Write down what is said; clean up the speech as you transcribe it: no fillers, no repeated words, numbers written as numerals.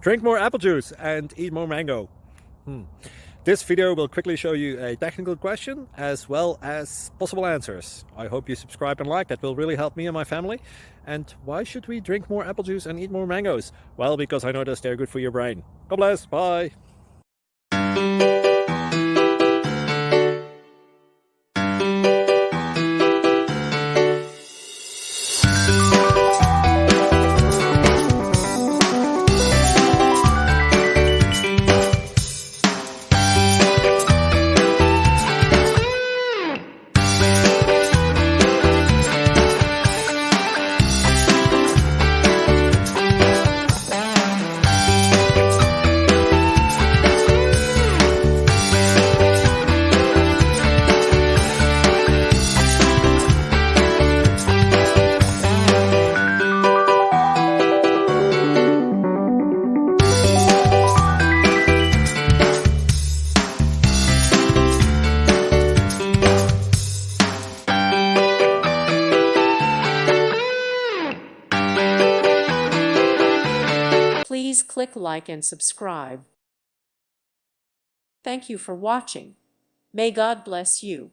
Drink more apple juice and eat more mango. This video will quickly show you a technical question as well as possible answers. I hope you subscribe and like, that will really help me and my family. And why should we drink more apple juice and eat more mangoes? Well, because I noticed they're good for your brain. God bless, bye. Please click like and subscribe. Thank you for watching. May God bless you.